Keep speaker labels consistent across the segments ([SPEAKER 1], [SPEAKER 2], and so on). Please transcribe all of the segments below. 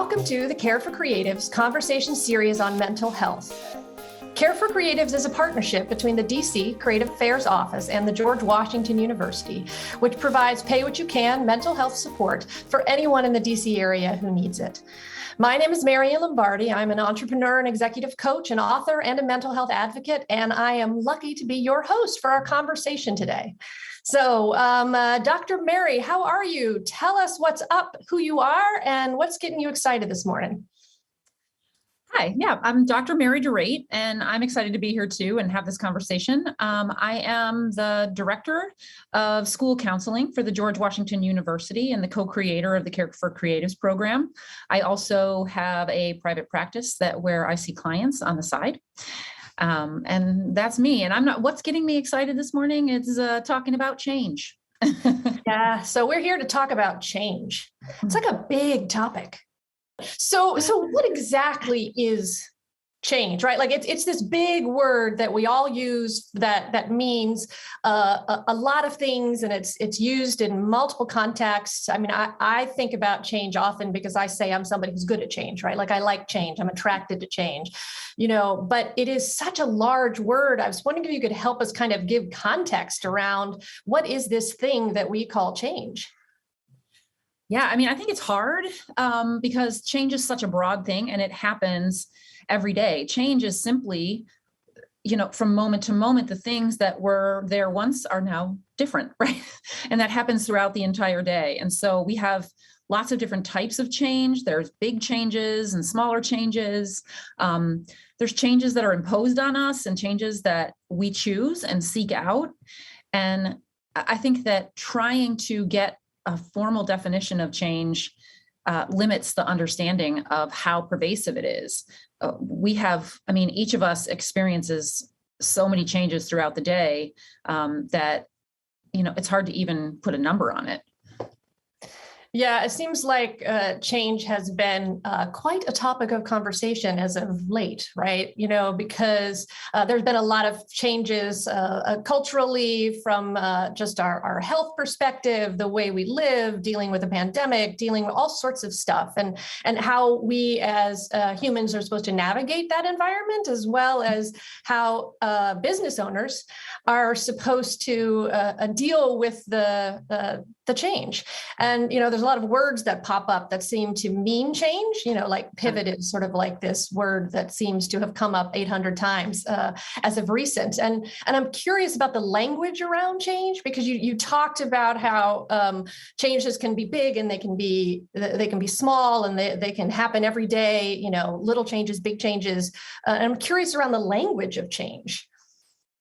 [SPEAKER 1] Welcome to the Care for Creatives conversation series on mental health. Care for Creatives is a partnership between the DC Creative Affairs Office and the George Washington University, which provides pay-what-you-can mental health support for anyone in the DC area who needs it. My name is Maryann Lombardi. I'm an entrepreneur and executive coach, an author, and a mental health advocate, and I am lucky to be your host for our conversation today. So, Dr. Mary, how are you? Tell us what's up, who you are, and what's getting you excited this morning.
[SPEAKER 2] Hi, I'm Dr. Mary DeRaedt, and I'm excited to be here too and have this conversation. I am the Director of School Counseling for the George Washington University and the co-creator of the Care for Creatives program. I also have a private practice where I see clients on the side. And that's me. And what's getting me excited this morning is talking about change.
[SPEAKER 1] Yeah, so we're here to talk about change. It's like a big topic. So what exactly is change, right? Like it's this big word that we all use that means a lot of things, and it's used in multiple contexts. I mean, I think about change often because I say I'm somebody who's good at change, right? Like I like change, I'm attracted to change, but it is such a large word. I was wondering if you could help us kind of give context around what is this thing that we call change?
[SPEAKER 2] Yeah, I mean, I think it's hard because change is such a broad thing and it happens every day. Change is simply, from moment to moment, the things that were there once are now different, right? And that happens throughout the entire day. And so we have lots of different types of change. There's big changes and smaller changes. There's changes that are imposed on us and changes that we choose and seek out. And I think that trying to get a formal definition of change limits the understanding of how pervasive it is. Each of us experiences so many changes throughout the day that, it's hard to even put a number on it.
[SPEAKER 1] Yeah, it seems like change has been quite a topic of conversation as of late, right? Because there's been a lot of changes culturally from just our health perspective, the way we live, dealing with a pandemic, dealing with all sorts of stuff, and how we as humans are supposed to navigate that environment, as well as how business owners are supposed to deal with the change. And, there's a lot of words that pop up that seem to mean change, like pivot is sort of like this word that seems to have come up 800 times as of recent. And I'm curious about the language around change, because you talked about how changes can be big and they can be small and they can happen every day, little changes, big changes. And I'm curious around the language of change.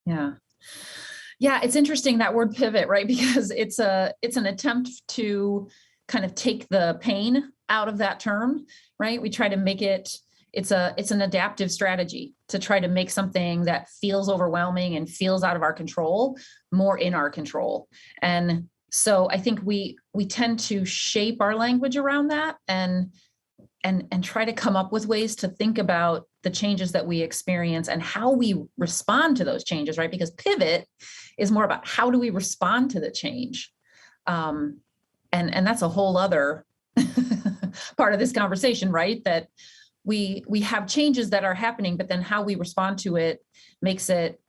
[SPEAKER 2] Yeah, it's interesting, that word pivot, right? Because it's an attempt to kind of take the pain out of that term, right? We try to make it's an adaptive strategy to try to make something that feels overwhelming and feels out of our control more in our control. And so I think we tend to shape our language around that and try to come up with ways to think about the changes that we experience and how we respond to those changes, right? Because pivot is more about how do we respond to the change. And that's a whole other part of this conversation, right? That we have changes that are happening, but then how we respond to it makes it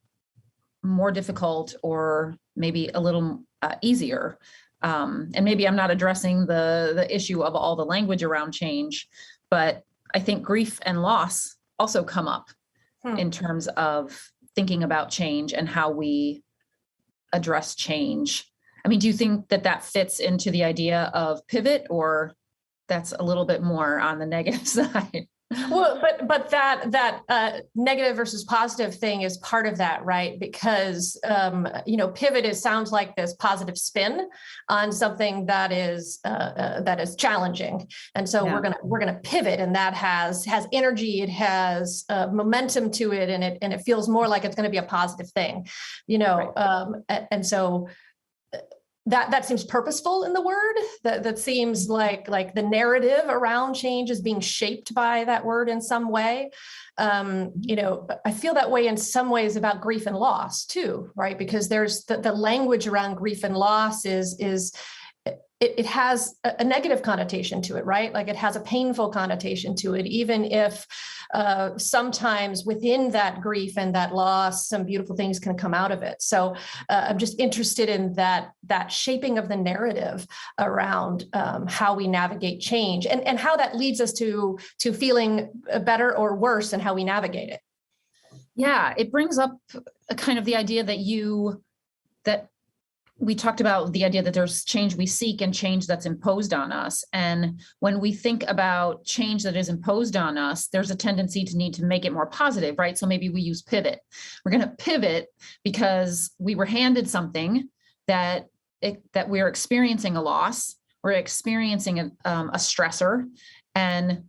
[SPEAKER 2] more difficult or maybe a little easier. And maybe I'm not addressing the issue of all the language around change, but I think grief and loss also come up in terms of thinking about change and how we address change. I mean, do you think that fits into the idea of pivot, or that's a little bit more on the negative side?
[SPEAKER 1] Well, but that negative versus positive thing is part of that, right? Because pivot sounds like this positive spin on something that is challenging, and so we're gonna pivot, and that has energy, it has momentum to it, and it feels more like it's going to be a positive thing, right. And so. That seems purposeful in the word. That seems like the narrative around change is being shaped by that word in some way. I feel that way in some ways about grief and loss too, right? Because there's the language around grief and loss is it has a negative connotation to it, right? Like it has a painful connotation to it, even if sometimes within that grief and that loss, some beautiful things can come out of it. So I'm just interested in that shaping of the narrative around how we navigate change and how that leads us to feeling better or worse and how we navigate it.
[SPEAKER 2] Yeah, it brings up a kind of the idea that we talked about the idea that there's change we seek and change that's imposed on us. And when we think about change that is imposed on us, there's a tendency to need to make it more positive, right? So maybe we use pivot. We're going to pivot because we were handed something that we're experiencing a loss, we're experiencing a stressor. And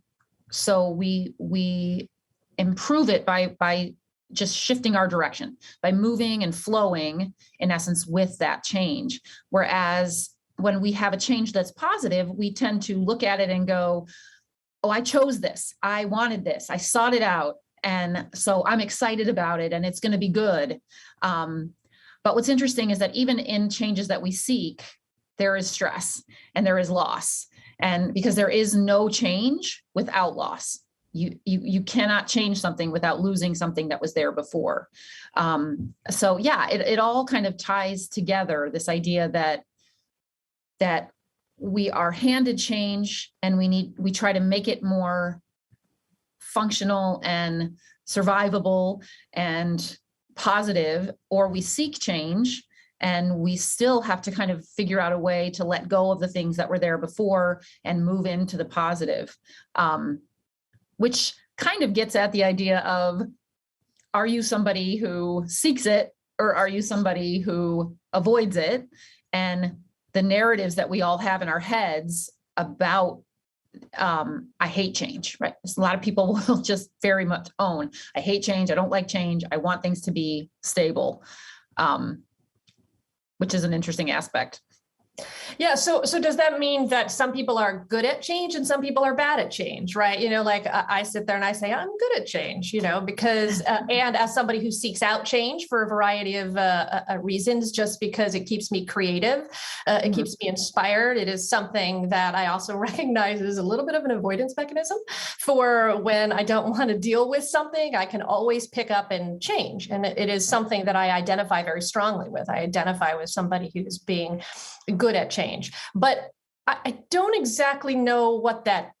[SPEAKER 2] so we improve it by just shifting our direction, by moving and flowing, in essence, with that change. Whereas when we have a change that's positive, we tend to look at it and go, oh, I chose this. I wanted this. I sought it out. And so I'm excited about it and it's going to be good. But what's interesting is that even in changes that we seek, there is stress and there is loss. And because there is no change without loss. You cannot change something without losing something that was there before. So yeah, it all kind of ties together, this idea that we are handed change and we try to make it more functional and survivable and positive, or we seek change and we still have to kind of figure out a way to let go of the things that were there before and move into the positive. Which kind of gets at the idea of, are you somebody who seeks it or are you somebody who avoids it? And the narratives that we all have in our heads about, I hate change, right? A lot of people will just very much own, I hate change. I don't like change. I want things to be stable, which is an interesting aspect.
[SPEAKER 1] Yeah. So does that mean that some people are good at change and some people are bad at change, right? Like I sit there and I say, I'm good at change, because, and as somebody who seeks out change for a variety of reasons, just because it keeps me creative, it keeps me inspired. It is something that I also recognize is a little bit of an avoidance mechanism for when I don't want to deal with something, I can always pick up and change. And it is something that I identify very strongly with. I identify with somebody who's being good at change, but I don't exactly know what that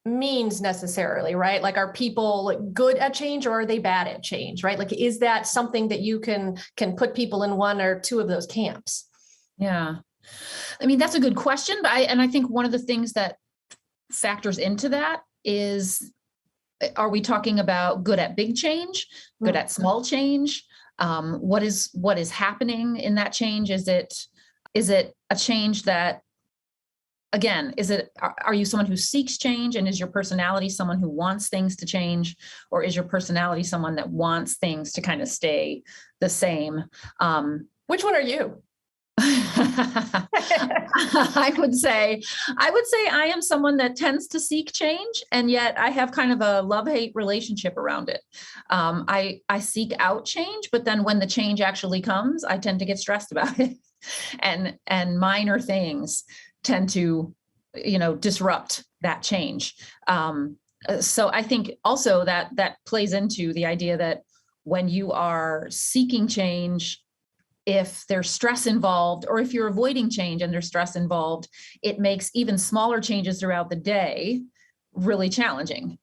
[SPEAKER 1] means necessarily, right? Like, are people good at change or are they bad at change, right? Like, is that something that you can put people in one or two of those camps?
[SPEAKER 2] Yeah. I mean, that's a good question. But I think one of the things that factors into that is, are we talking about good at big change, good at small change? What is happening in that change? Is it a change that, again, are you someone who seeks change, and is your personality someone who wants things to change, or is your personality someone that wants things to kind of stay the same?
[SPEAKER 1] Which one are you?
[SPEAKER 2] I would say I am someone that tends to seek change, and yet I have kind of a love-hate relationship around it. I seek out change, but then when the change actually comes, I tend to get stressed about it. And minor things tend to, disrupt that change. So I think also that plays into the idea that when you are seeking change, if there's stress involved, or if you're avoiding change and there's stress involved, it makes even smaller changes throughout the day really challenging.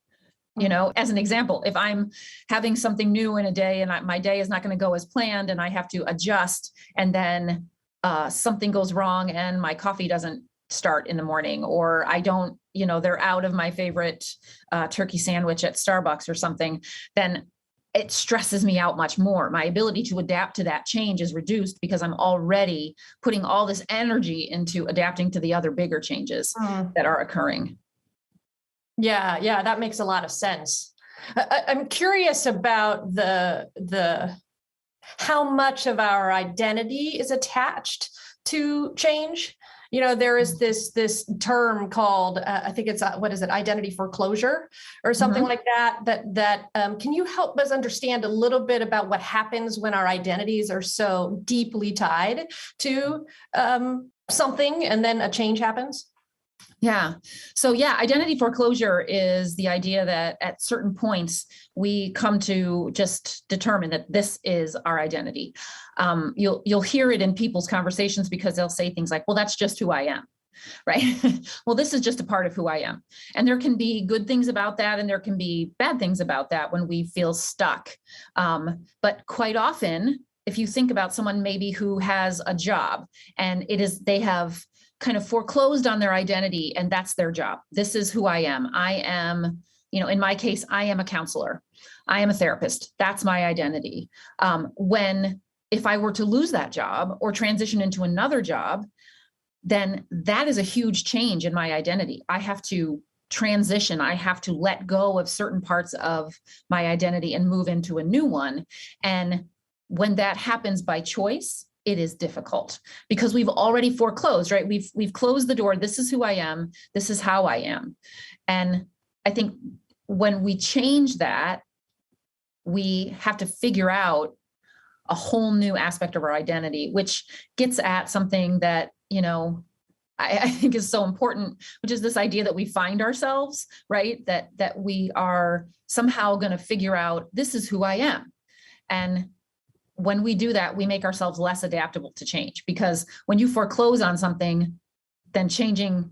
[SPEAKER 2] As an example, if I'm having something new in a day and my day is not going to go as planned and I have to adjust, and then something goes wrong and my coffee doesn't start in the morning, or I don't, they're out of my favorite turkey sandwich at Starbucks or something, then it stresses me out much more. My ability to adapt to that change is reduced because I'm already putting all this energy into adapting to the other bigger changes that are occurring.
[SPEAKER 1] Yeah, that makes a lot of sense. I'm curious about the how much of our identity is attached to change. There is this term called, I think it's, what is it, identity foreclosure or something like that, can you help us understand a little bit about what happens when our identities are so deeply tied to something and then a change happens?
[SPEAKER 2] Yeah. So identity foreclosure is the idea that at certain points we come to just determine that this is our identity. You'll hear it in people's conversations because they'll say things like, well, that's just who I am. Right. Well, this is just a part of who I am. And there can be good things about that. And there can be bad things about that when we feel stuck. But quite often, if you think about someone maybe who has a job and they have kind of foreclosed on their identity and that's their job. This is who I am. I am, in my case, I am a counselor. I am a therapist. That's my identity. If I were to lose that job or transition into another job, then that is a huge change in my identity. I have to transition. I have to let go of certain parts of my identity and move into a new one. And when that happens by choice, it is difficult because we've already foreclosed, right? We've closed the door. This is who I am. This is how I am. And I think when we change that, we have to figure out a whole new aspect of our identity, which gets at something that, I think is so important, which is this idea that we find ourselves, right? That we are somehow going to figure out, this is who I am. And when we do that, we make ourselves less adaptable to change, because when you foreclose on something, then changing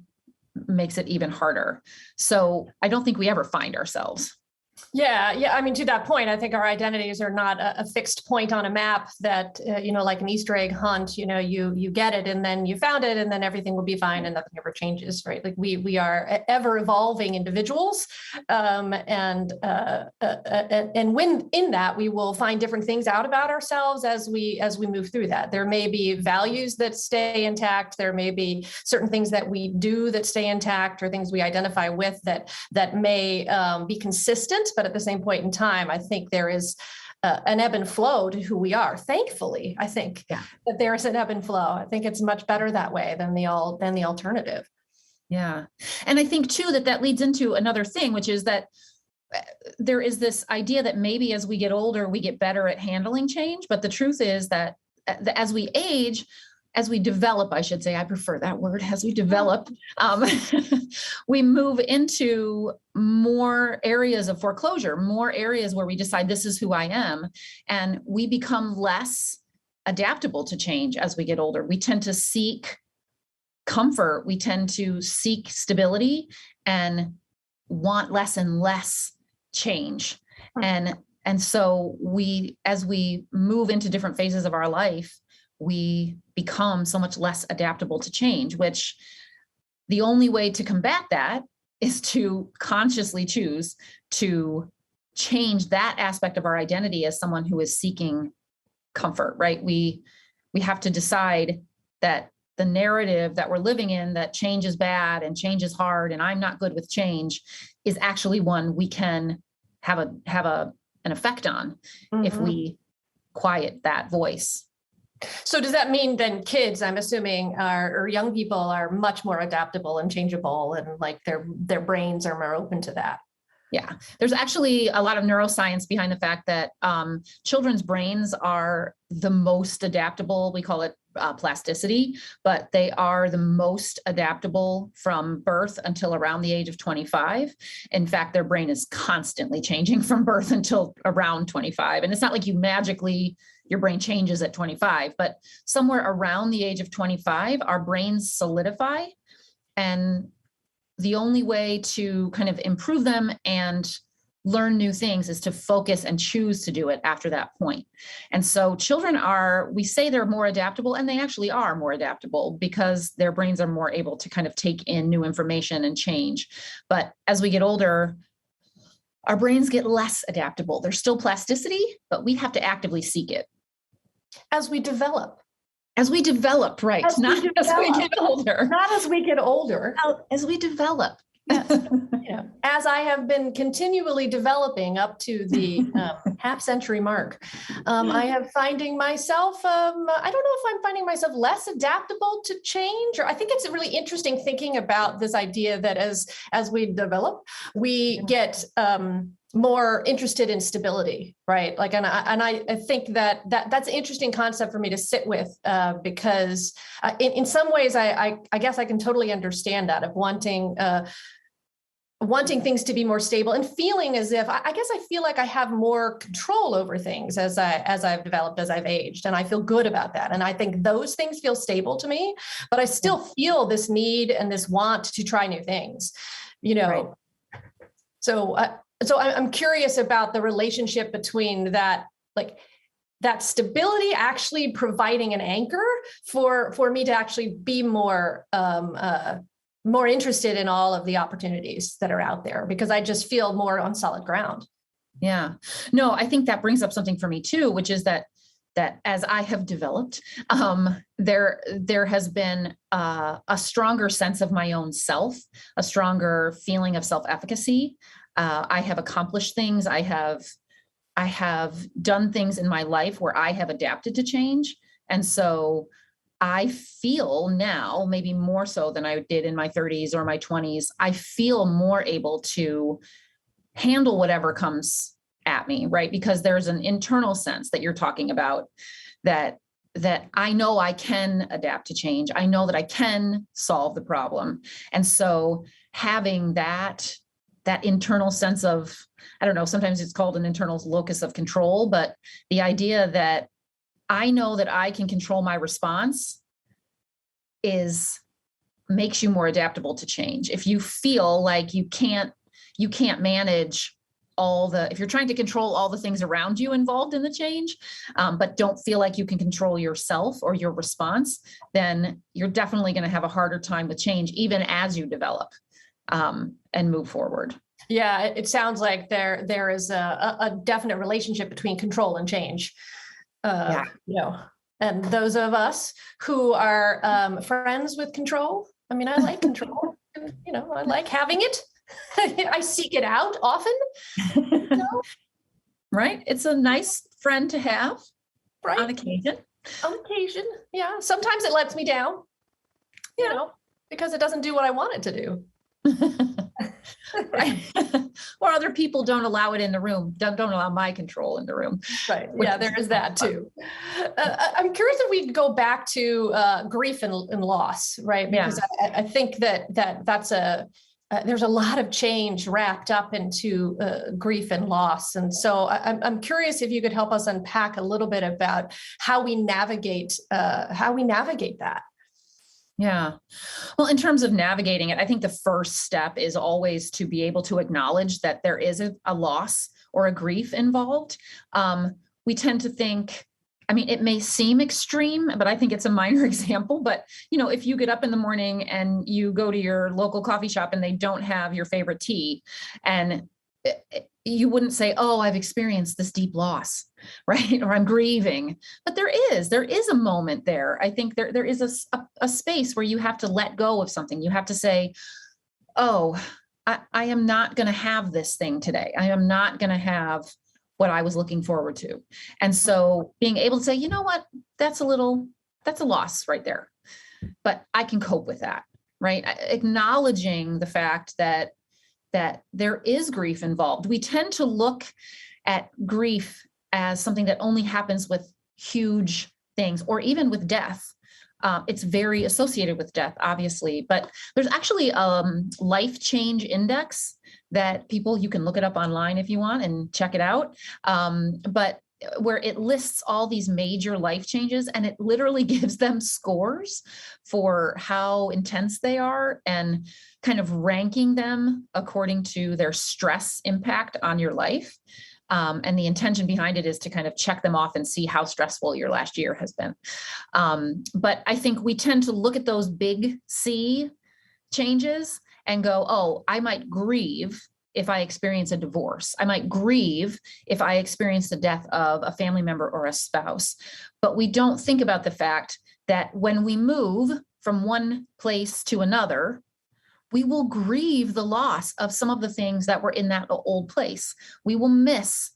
[SPEAKER 2] makes it even harder. So I don't think we ever find ourselves.
[SPEAKER 1] Yeah. I mean, to that point, I think our identities are not a fixed point on a map that, like an Easter egg hunt, you get it and then you found it and then everything will be fine and nothing ever changes, right? Like we are ever evolving individuals. And when in that, we will find different things out about ourselves as we move through that. There may be values that stay intact. There may be certain things that we do that stay intact, or things we identify with that may be consistent. But at the same point in time, I think there is an ebb and flow to who we are. Thankfully, I think that there is an ebb and flow. I think it's much better that way than the alternative.
[SPEAKER 2] Yeah. And I think too, that leads into another thing, which is that there is this idea that maybe as we get older, we get better at handling change. But the truth is that as we age, as we develop, I should say, I prefer that word, as we develop, we move into more areas of foreclosure, more areas where we decide this is who I am. And we become less adaptable to change as we get older. We tend to seek comfort. We tend to seek stability and want less and less change. And so as we move into different phases of our life, we become so much less adaptable to change, which the only way to combat that is to consciously choose to change that aspect of our identity as someone who is seeking comfort, right? We have to decide that the narrative that we're living in, that change is bad and change is hard and I'm not good with change, is actually one we can have an effect on if we quiet that voice.
[SPEAKER 1] So does that mean then kids, I'm assuming, or young people are much more adaptable and changeable, and like their brains are more open to that?
[SPEAKER 2] Yeah, there's actually a lot of neuroscience behind the fact that children's brains are the most adaptable. We call it plasticity, but they are the most adaptable from birth until around the age of 25. In fact, their brain is constantly changing from birth until around 25. And it's not like your brain changes at 25, but somewhere around the age of 25, our brains solidify. And the only way to kind of improve them and learn new things is to focus and choose to do it after that point. And so children we say they're more adaptable, and they actually are more adaptable because their brains are more able to kind of take in new information and change. But as we get older, our brains get less adaptable. There's still plasticity, but we have to actively seek it.
[SPEAKER 1] As we develop,
[SPEAKER 2] right? As we get older.
[SPEAKER 1] Not as we get older.
[SPEAKER 2] As we develop.
[SPEAKER 1] Yes. As I have been continually developing up to the half century mark, I have finding myself, I don't know if I'm finding myself less adaptable to change, or I think it's really interesting thinking about this idea that as we develop, we get more interested in stability, right? Like, and I think that's an interesting concept for me to sit with, because in some ways, I guess I can totally understand that, of wanting things to be more stable and feeling as if I guess I feel like I have more control over things as I've developed, as I've aged, and I feel good about that. And I think those things feel stable to me, but I still feel this need and this want to try new things,
[SPEAKER 2] Right.
[SPEAKER 1] So I'm curious about the relationship between that, like that stability actually providing an anchor for me to actually be more interested in all of the opportunities that are out there, because I just feel more on solid ground.
[SPEAKER 2] Yeah. No, I think that brings up something for me too, which is that as I have developed, there has been a stronger sense of my own self, a stronger feeling of self-efficacy. I have accomplished things. I have done things in my life where I have adapted to change. And so I feel now, maybe more so than I did in my 30s or my 20s, I feel more able to handle whatever comes at me, right? Because there's an internal sense that you're talking about, that I know I can adapt to change. I know that I can solve the problem. And so having that internal sense of, I don't know, sometimes it's called an internal locus of control, but the idea that I know that I can control my response makes you more adaptable to change. If you feel like you can't manage if you're trying to control all the things around you involved in the change, but don't feel like you can control yourself or your response, then you're definitely going to have a harder time with change, even as you develop and move forward.
[SPEAKER 1] Yeah, it sounds like there is a definite relationship between control and change. And those of us who are friends with control, I mean, I like control, I like having it. I seek it out often.
[SPEAKER 2] Right. It's a nice friend to have, right? On occasion.
[SPEAKER 1] Yeah. Sometimes it lets me down, because it doesn't do what I want it to do.
[SPEAKER 2] Right. Or other people don't allow it in the room, don't allow my control in the room.
[SPEAKER 1] Right. Yeah, there is that too. I'm curious if we could go back to grief and loss, right? Because I think that's there's a lot of change wrapped up into grief and loss. And so I'm curious if you could help us unpack a little bit about how we navigate that.
[SPEAKER 2] Yeah. Well, in terms of navigating it, I think the first step is always to be able to acknowledge that there is a loss or a grief involved. We tend to think, I mean, it may seem extreme, but I think it's a minor example. But, if you get up in the morning and you go to your local coffee shop and they don't have your favorite tea, and you wouldn't say, oh, I've experienced this deep loss, right? Or I'm grieving. But there is a moment there. I think there is a space where you have to let go of something. You have to say, oh, I am not going to have this thing today. I am not going to have what I was looking forward to. And so being able to say, you know what, that's a loss right there, but I can cope with that, right? Acknowledging the fact that there is grief involved. We tend to look at grief as something that only happens with huge things or even with death. It's very associated with death, obviously, but there's actually a life change index that you can look it up online if you want and check it out. But where it lists all these major life changes and it literally gives them scores for how intense they are and kind of ranking them according to their stress impact on your life. And the intention behind it is to kind of check them off and see how stressful your last year has been. But I think we tend to look at those big C changes and go, oh, I might grieve if I experience a divorce. I might grieve if I experience the death of a family member or a spouse. But we don't think about the fact that when we move from one place to another, we will grieve the loss of some of the things that were in that old place. We will miss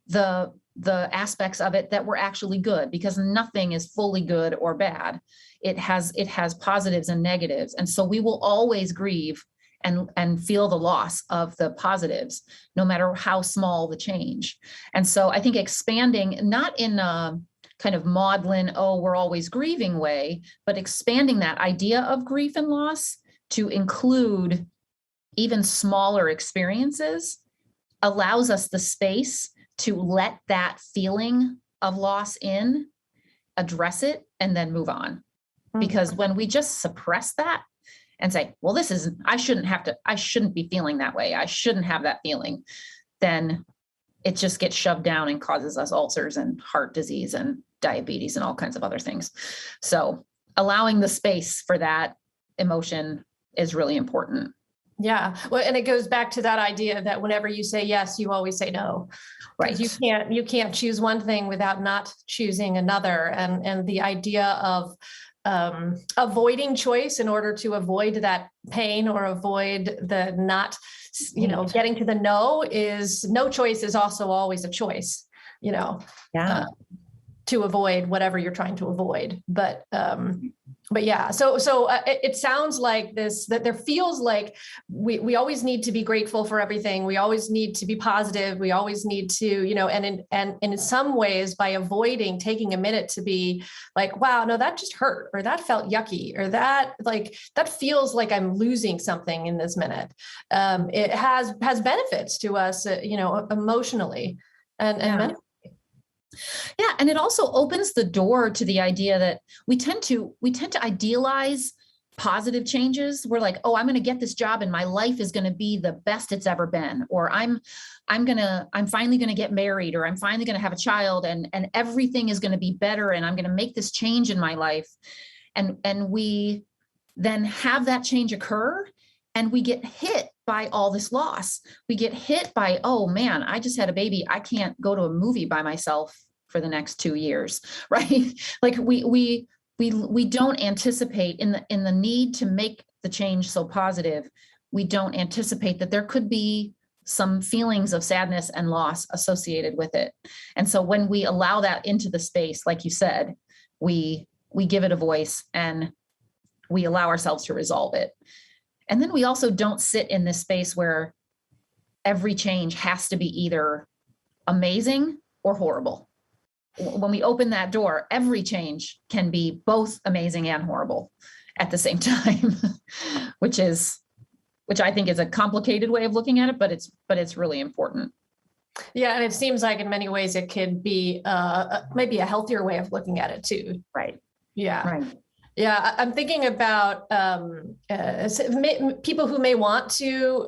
[SPEAKER 2] the aspects of it that were actually good, because nothing is fully good or bad. It has positives and negatives. And so we will always grieve and feel the loss of the positives, no matter how small the change. And so I think expanding, not in a kind of maudlin, oh, we're always grieving way, but expanding that idea of grief and loss to include even smaller experiences allows us the space to let that feeling of loss in, address it, and then move on. Because when we just suppress that and say, well, I shouldn't be feeling that way, I shouldn't have that feeling, then it just gets shoved down and causes us ulcers and heart disease and diabetes and all kinds of other things. So allowing the space for that emotion is really important.
[SPEAKER 1] Yeah. Well, and it goes back to that idea that whenever you say yes, you always say no.
[SPEAKER 2] Right.
[SPEAKER 1] You can't choose one thing without not choosing another. And the idea of avoiding choice in order to avoid that pain or avoid the not, getting to the no choice is also always a choice, to avoid whatever you're trying to avoid. But yeah, so it sounds like that there feels like we always need to be grateful for everything. We always need to be positive. We always need to, and in some ways, by avoiding taking a minute to be like, wow, no, that just hurt, or that felt yucky, or that feels like I'm losing something in this minute. It has benefits to us, emotionally and mentally.
[SPEAKER 2] Yeah. And it also opens the door to the idea that we tend to idealize positive changes. We're like, oh, I'm going to get this job and my life is going to be the best it's ever been. Or I'm finally going to get married, or I'm finally going to have a child, and everything is going to be better. And I'm going to make this change in my life. And we then have that change occur, and we get hit by all this loss. We get hit by, oh man, I just had a baby. I can't go to a movie by myself for the next 2 years, right? Like we don't anticipate in the need to make the change so positive. We don't anticipate that there could be some feelings of sadness and loss associated with it. And so when we allow that into the space, like you said, we give it a voice and we allow ourselves to resolve it. And then we also don't sit in this space where every change has to be either amazing or horrible. When we open that door, every change can be both amazing and horrible at the same time, which I think is a complicated way of looking at it, but it's really important.
[SPEAKER 1] Yeah. And it seems like in many ways it could be maybe a healthier way of looking at it too.
[SPEAKER 2] Right.
[SPEAKER 1] Yeah.
[SPEAKER 2] Right.
[SPEAKER 1] Yeah, I'm thinking about people who may want to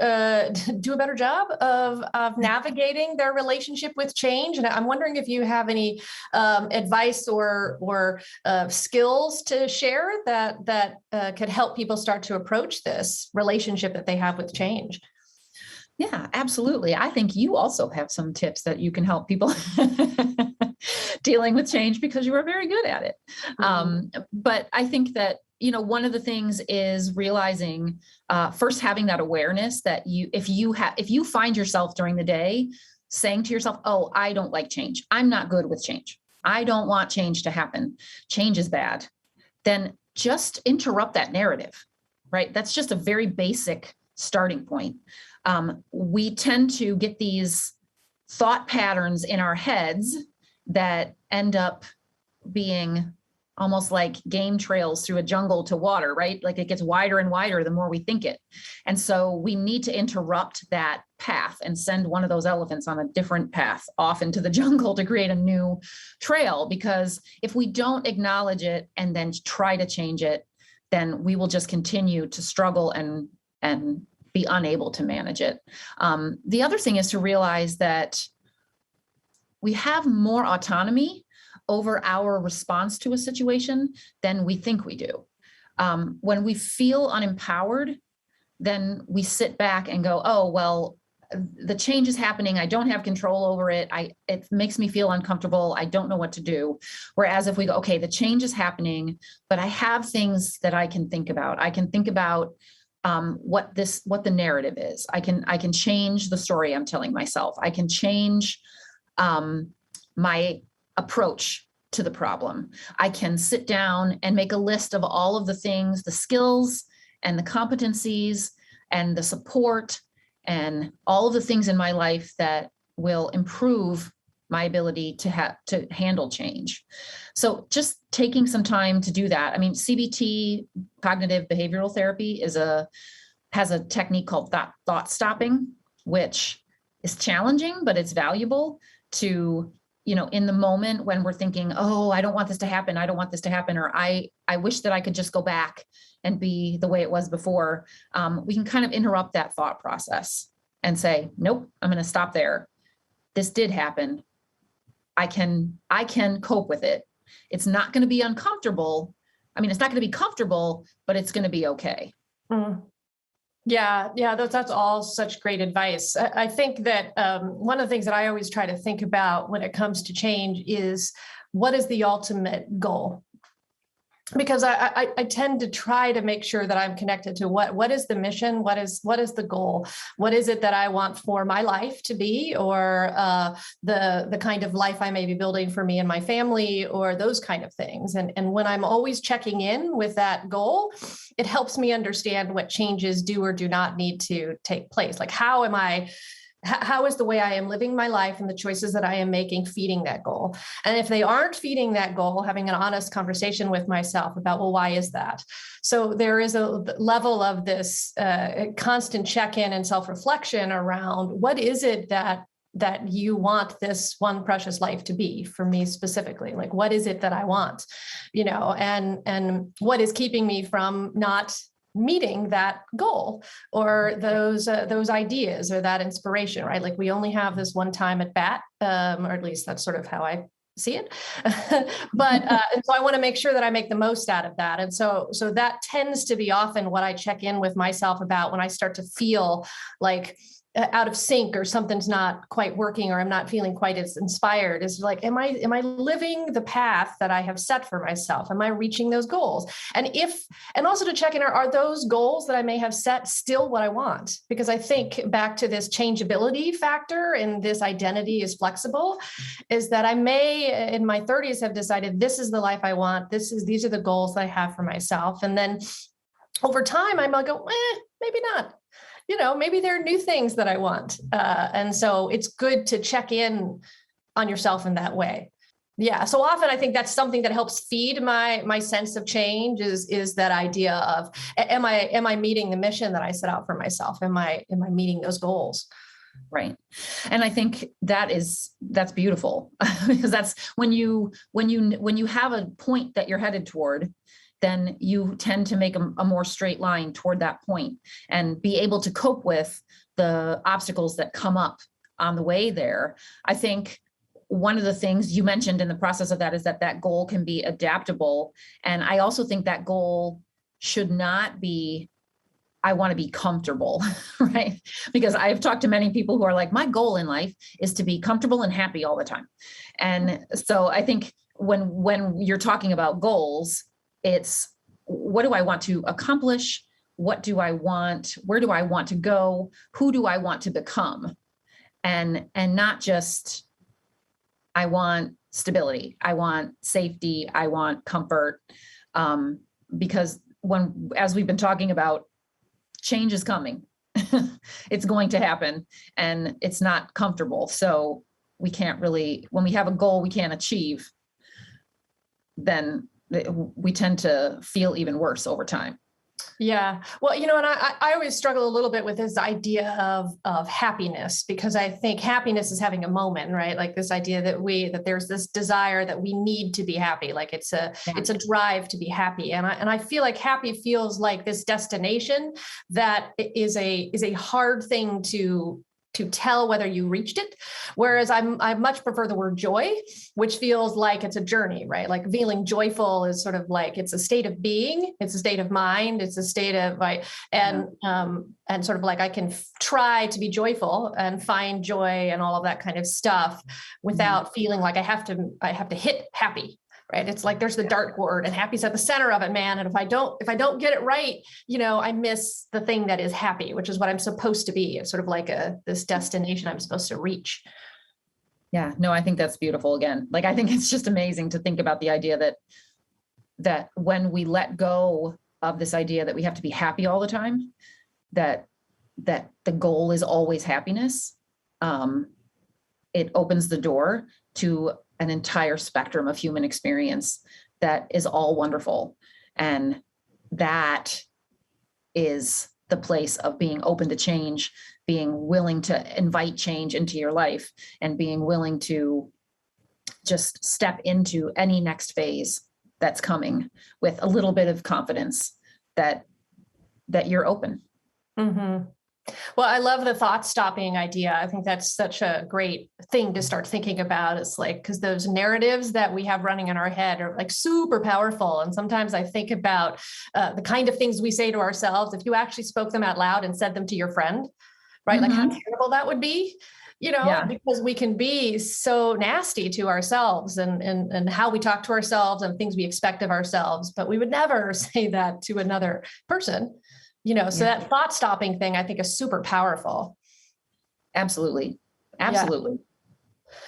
[SPEAKER 1] do a better job of navigating their relationship with change. And I'm wondering if you have any advice or skills to share that could help people start to approach this relationship that they have with change.
[SPEAKER 2] Yeah, absolutely. I think you also have some tips that you can help people dealing with change, because you are very good at it. But I think that, one of the things is realizing, first having that awareness that if you find yourself during the day saying to yourself, oh, I don't like change, I'm not good with change, I don't want change to happen, change is bad, then just interrupt that narrative, right? That's just a very basic starting point. We tend to get these thought patterns in our heads that end up being almost like game trails through a jungle to water, right? Like it gets wider and wider the more we think it. And so we need to interrupt that path and send one of those elephants on a different path off into the jungle to create a new trail. Because if we don't acknowledge it and then try to change it, then we will just continue to struggle and be unable to manage it. The other thing is to realize that we have more autonomy over our response to a situation than we think we do. When we feel unempowered, then we sit back and go, oh, well, the change is happening, I don't have control over it, it makes me feel uncomfortable, I don't know what to do. Whereas if we go, okay, the change is happening, but I have things that I can think about. I can think about what the narrative is. I can change the story I'm telling myself. I can change my approach to the problem. I can sit down and make a list of all of the things, the skills and the competencies and the support and all of the things in my life that will improve my ability to handle change. So just taking some time to do that. I mean, CBT, cognitive behavioral therapy, has a technique called thought stopping, which is challenging, but it's valuable to, in the moment when we're thinking, oh, I don't want this to happen. I don't want this to happen. Or I wish that I could just go back and be the way it was before. We can kind of interrupt that thought process and say, nope, I'm going to stop there. This did happen. I can cope with it. It's not going to be uncomfortable. I mean, it's not going to be comfortable, but it's going to be okay.
[SPEAKER 1] Mm. Yeah, that's all such great advice. I think that one of the things that I always try to think about when it comes to change is, what is the ultimate goal? Because I tend to try to make sure that I'm connected to what is the mission, what is the goal, what is it that I want for my life to be, or the kind of life I may be building for me and my family, or those kind of things. And when I'm always checking in with that goal, it helps me understand what changes do or do not need to take place. Like, how is the way I am living my life and the choices that I am making feeding that goal? And if they aren't feeding that goal, having an honest conversation with myself about, well, why is that? So there is a level of this constant check-in and self-reflection around, what is it that you want this one precious life to be, for me specifically? Like, what is it that I want? And what is keeping me from not meeting that goal, or those ideas, or that inspiration, right? Like, we only have this one time at bat, or at least that's sort of how I see it. But and so I want to make sure that I make the most out of that. And so that tends to be often what I check in with myself about when I start to feel like out of sync, or something's not quite working, or I'm not feeling quite as inspired, is like, am I living the path that I have set for myself? Am I reaching those goals? And also to check in, are those goals that I may have set still what I want? Because I think back to this changeability factor, and this identity is flexible, is that I may in my 30s have decided this is the life I want. These are the goals that I have for myself. And then over time, I might go, maybe not. Maybe there are new things that I want. And so it's good to check in on yourself in that way. Yeah. So often I think that's something that helps feed my sense of change, is that idea of, am I meeting the mission that I set out for myself? Am I meeting those goals?
[SPEAKER 2] Right. And I think that's beautiful, because that's when you have a point that you're headed toward, then you tend to make a more straight line toward that point and be able to cope with the obstacles that come up on the way there. I think one of the things you mentioned in the process of that is that goal can be adaptable. And I also think that goal should not be, I want to be comfortable, right? Because I've talked to many people who are like, my goal in life is to be comfortable and happy all the time. And so I think when you're talking about goals, it's, what do I want to accomplish? What do I want? Where do I want to go? Who do I want to become? And not just, I want stability. I want safety. I want comfort. Because as we've been talking about, change is coming. It's going to happen, and it's not comfortable. So we can't really, when we have a goal we can't achieve, then we tend to feel even worse over time.
[SPEAKER 1] Yeah. Well, and I always struggle a little bit with this idea of happiness, because I think happiness is having a moment, right? Like this idea that there's this desire that we need to be happy. Like it's a drive to be happy. And I feel like happy feels like this destination that is a hard thing to tell whether you reached it. Whereas I much prefer the word joy, which feels like it's a journey, right? Like feeling joyful is sort of like, it's a state of being, it's a state of mind, it's a state of, right? And sort of like, I can try to be joyful and find joy and all of that kind of stuff without feeling like I have to hit happy. right? It's like there's the dartboard and happy's at the center of it, man. And if I don't get it right, I miss the thing that is happy, which is what I'm supposed to be. It's sort of like this destination I'm supposed to reach.
[SPEAKER 2] Yeah, no, I think that's beautiful. Again, like, I think it's just amazing to think about the idea that when we let go of this idea that we have to be happy all the time, that the goal is always happiness, it opens the door to an entire spectrum of human experience that is all wonderful. And that is the place of being open to change, being willing to invite change into your life, and being willing to just step into any next phase that's coming with a little bit of confidence that you're open.
[SPEAKER 1] Mm-hmm. Well, I love the thought stopping idea. I think that's such a great thing to start thinking about. It's like, because those narratives that we have running in our head are like super powerful. And sometimes I think about the kind of things we say to ourselves, if you actually spoke them out loud and said them to your friend, right?
[SPEAKER 2] Mm-hmm.
[SPEAKER 1] Like how terrible that would be, because we can be so nasty to ourselves and how we talk to ourselves and things we expect of ourselves, but we would never say that to another person. So that thought stopping thing, I think, is super powerful.
[SPEAKER 2] Absolutely.
[SPEAKER 1] Yeah.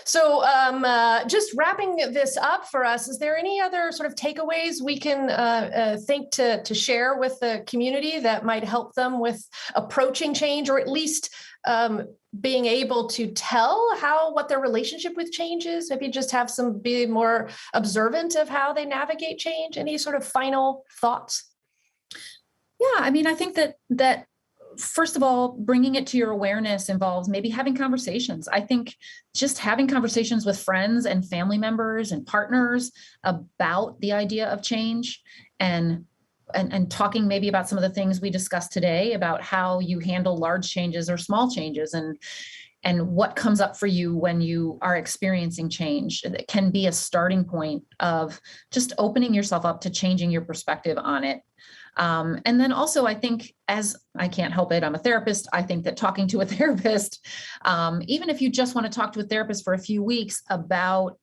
[SPEAKER 1] So just wrapping this up for us, is there any other sort of takeaways we can think to share with the community that might help them with approaching change, or at least being able to tell what their relationship with change is? Maybe just be more observant of how they navigate change. Any sort of final thoughts?
[SPEAKER 2] Yeah, I mean, I think that first of all, bringing it to your awareness involves maybe having conversations. I think just having conversations with friends and family members and partners about the idea of change, and talking maybe about some of the things we discussed today about how you handle large changes or small changes, and what comes up for you when you are experiencing change. It can be a starting point of just opening yourself up to changing your perspective on it. And then also, I think, as I can't help it, I'm a therapist. I think that talking to a therapist, even if you just want to talk to a therapist for a few weeks about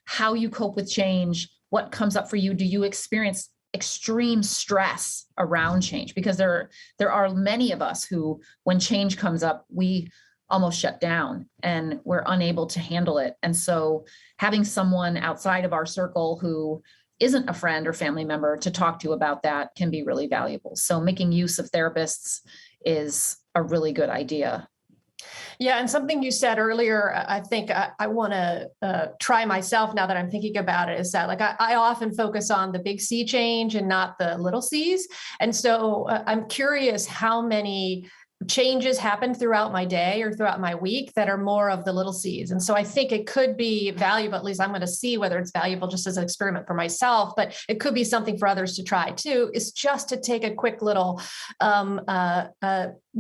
[SPEAKER 2] how you cope with change, what comes up for you, do you experience extreme stress around change? Because there are many of us who, when change comes up, we almost shut down and we're unable to handle it. And so having someone outside of our circle who isn't a friend or family member to talk to about that can be really valuable. So making use of therapists is a really good idea.
[SPEAKER 1] Yeah. And something you said earlier, I think I want to try myself now that I'm thinking about it, is that like I often focus on the big C change and not the little C's. And so I'm curious how many changes happen throughout my day or throughout my week that are more of the little C's. And so I think it could be valuable, at least I'm going to see whether it's valuable just as an experiment for myself, but it could be something for others to try too, is just to take a quick little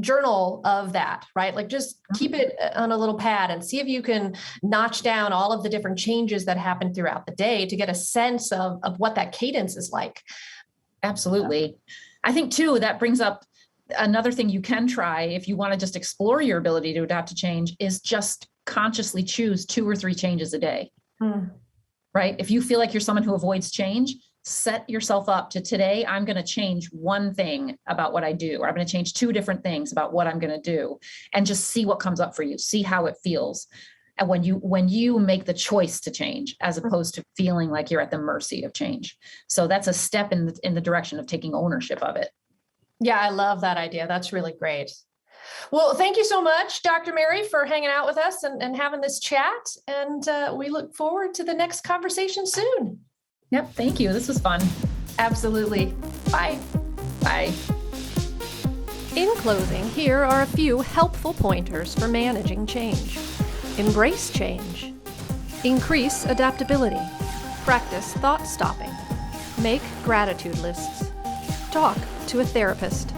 [SPEAKER 1] journal of that, right? Like just keep it on a little pad and see if you can notch down all of the different changes that happen throughout the day to get a sense of what that cadence is like.
[SPEAKER 2] Absolutely. I think too, that brings up another thing you can try if you want to just explore your ability to adapt to change, is just consciously choose 2 or 3 changes a day, right? If you feel like you're someone who avoids change, set yourself up to, today, I'm going to change one thing about what I do, or I'm going to change 2 different things about what I'm going to do, and just see what comes up for you, see how it feels. And when you make the choice to change, as opposed to feeling like you're at the mercy of change. So that's a step in the direction of taking ownership of it.
[SPEAKER 1] Yeah, I love that idea. That's really great. Well, thank you so much, Dr. Mary, for hanging out with us and having this chat. And we look forward to the next conversation soon.
[SPEAKER 2] Yep. Thank you. This was fun.
[SPEAKER 1] Absolutely. Bye.
[SPEAKER 2] Bye.
[SPEAKER 1] In closing, here are a few helpful pointers for managing change. Embrace change. Increase adaptability. Practice thought stopping. Make gratitude lists. Talk to a therapist.